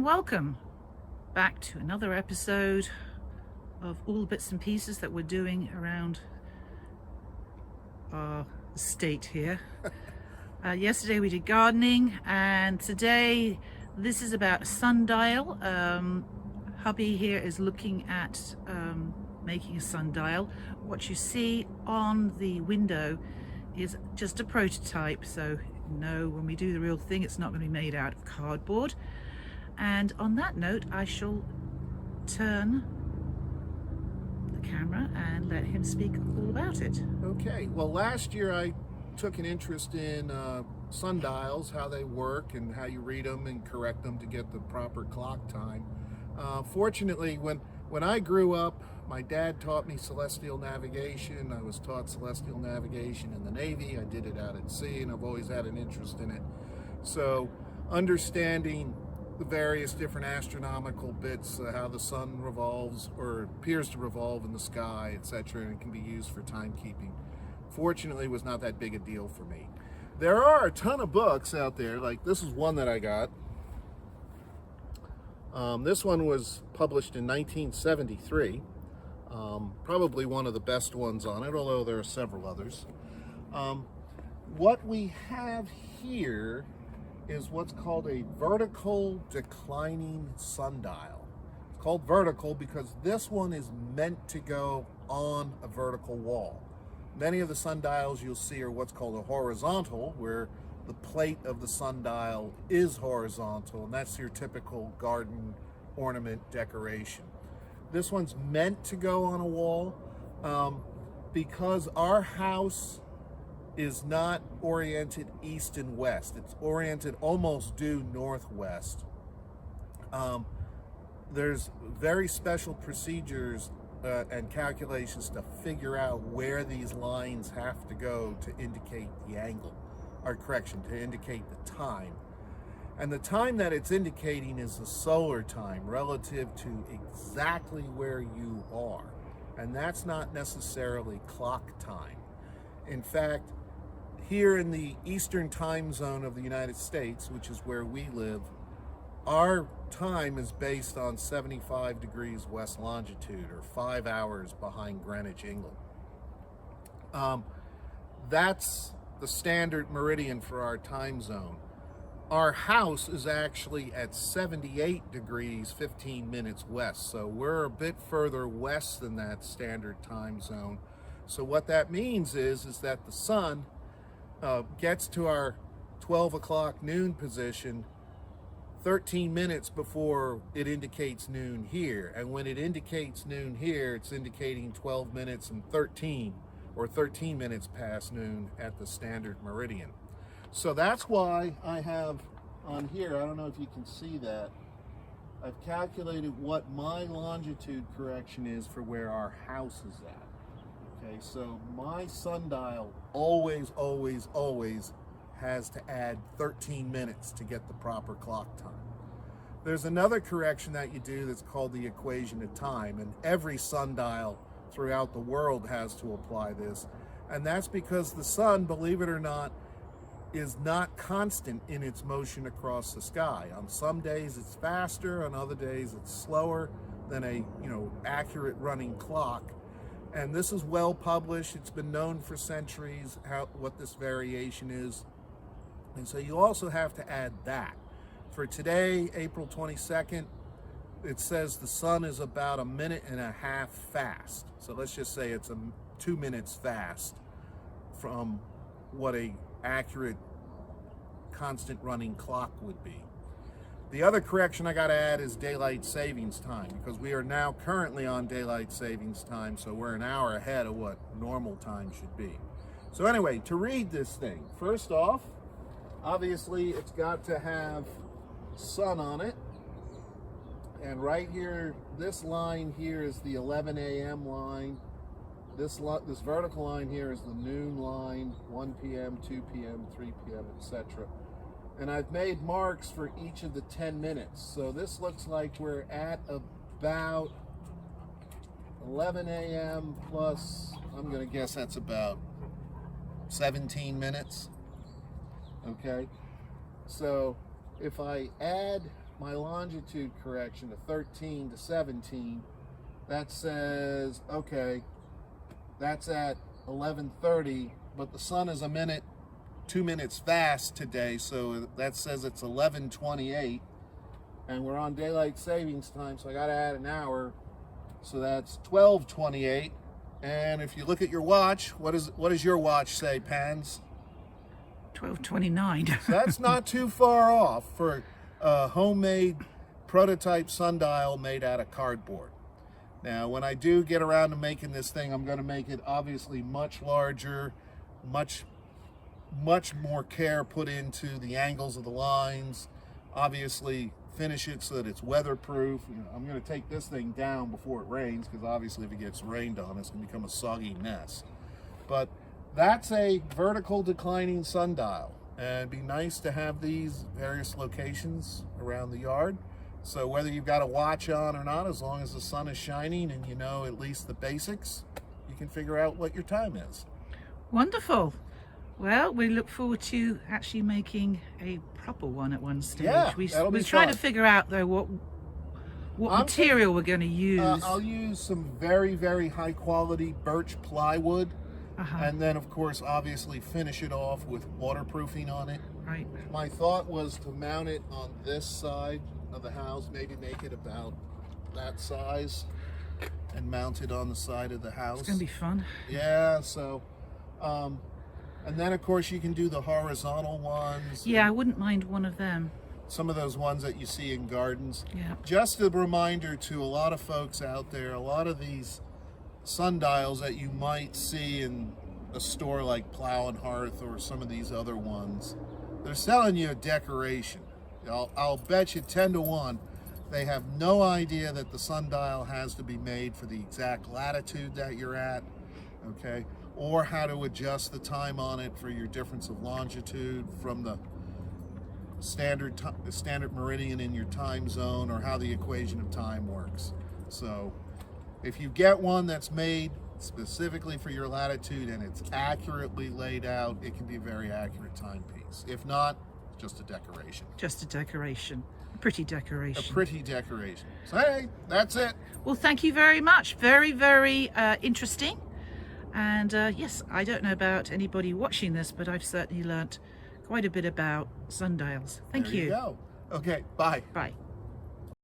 and welcome back to another episode of all the bits and pieces that we're doing around our estate here. Yesterday we did gardening, and today this is about a sundial. Hubby here is looking at making a sundial. What you see on the window is just a prototype, so no, when we do the real thing it's not going to be made out of cardboard. And on that note, I shall turn the camera and let him speak all about it. Okay, well, last year I took an interest in sundials, how they work and how you read them and correct them to get the proper clock time. Fortunately, when I grew up, my dad taught me celestial navigation. I was taught celestial navigation in the Navy. I did it out at sea, and I've always had an interest in it. So understanding the various different astronomical bits, how the sun revolves or appears to revolve in the sky, etc., and it can be used for timekeeping, fortunately was not that big a deal for me. There are a ton of books out there, like this is one that I got. This one was published in 1973. Probably one of the best ones on it, although there are several others. What we have here is what's called a vertical declining sundial. It's called vertical because this one is meant to go on a vertical wall. Many of the sundials you'll see are what's called a horizontal, where the plate of the sundial is horizontal, and that's your typical garden ornament decoration. This one's meant to go on a wall because our house is not oriented east and west. It's oriented almost due northwest. There's very special procedures and calculations to figure out where these lines have to go to indicate the angle, or correction, to indicate the time. And the time that it's indicating is the solar time relative to exactly where you are. And that's not necessarily clock time. In fact, here in the eastern time zone of the United States, which is where we live, our time is based on 75 degrees west longitude, or 5 hours behind Greenwich, England. That's the standard meridian for our time zone. Our house is actually at 78 degrees 15 minutes west, so we're a bit further west than that standard time zone. So what that means is that the sun gets to our 12 o'clock noon position 13 minutes before it indicates noon here. And when it indicates noon here, it's indicating 12 minutes and 13 minutes past noon at the standard meridian. So that's why I have on here, I don't know if you can see that, I've calculated what my longitude correction is for where our house is at. Okay, so my sundial always has to add 13 minutes to get the proper clock time. There's another correction that you do that's called the equation of time, and every sundial throughout the world has to apply this. And that's because the sun, believe it or not, is not constant in its motion across the sky. On some days it's faster, on other days it's slower than a accurate running clock. And this is well published. It's been known for centuries what this variation is. And so you also have to add that. For today, April 22nd, it says the sun is about 1.5 minutes fast. So let's just say it's 2 minutes fast from what a accurate constant running clock would be. The other correction I got to add is daylight savings time, because we are now currently on daylight savings time, so we're an hour ahead of what normal time should be. So anyway, to read this thing, first off, obviously it's got to have sun on it, and right here, this line here is the 11 a.m. line. This vertical line here is the noon line, 1 p.m., 2 p.m., 3 p.m., etc. And I've made marks for each of the 10 minutes. So this looks like we're at about 11 a.m. plus, I'm going to guess that's about 17 minutes. Okay, so if I add my longitude correction to 13 to 17, that says, okay, that's at 11:30, but the sun is 2 minutes fast today, so that says it's 11:28, and we're on daylight savings time, so I gotta add an hour, so that's 12:28. And if you look at your watch, what does your watch say, Pans? 12:29. So that's not too far off for a homemade prototype sundial made out of cardboard. Now, when I do get around to making this thing, I'm going to make it obviously much larger, much more care put into the angles of the lines, obviously finish it so that it's weatherproof. I'm going to take this thing down before it rains, because obviously if it gets rained on, it's going to become a soggy mess. But that's a vertical declining sundial, and it'd be nice to have these various locations around the yard. So whether you've got a watch on or not, as long as the sun is shining and you know at least the basics, you can figure out what your time is. Wonderful. Well, we look forward to actually making a proper one at one stage. Yeah, that'll be we're trying to fun. figure out though what material we're going to use. I'll use some very, very high quality birch plywood. And then, of course, obviously finish it off with waterproofing on it. Right. My thought was to mount it on this side of the house, maybe make it about that size, and mount it on the side of the house. It's going to be fun. Yeah, so, and then, of course, you can do the horizontal ones. Yeah, I wouldn't mind one of them. Some of those ones that you see in gardens. Yeah. Just a reminder to a lot of folks out there, a lot of these sundials that you might see in a store like Plow and Hearth or some of these other ones, they're selling you a decoration. I'll bet you 10 to 1 they have no idea that the sundial has to be made for the exact latitude that you're at, okay, or how to adjust the time on it for your difference of longitude from the standard meridian in your time zone, or how the equation of time works. So if you get one that's made specifically for your latitude and it's accurately laid out, it can be a very accurate timepiece. If not, just a decoration. Just a decoration. A pretty decoration. A pretty decoration. So hey, that's it. Well, thank you very much. Very, very interesting. And yes, I don't know about anybody watching this, but I've certainly learnt quite a bit about sundials. Thank There you go. Okay, bye. Bye.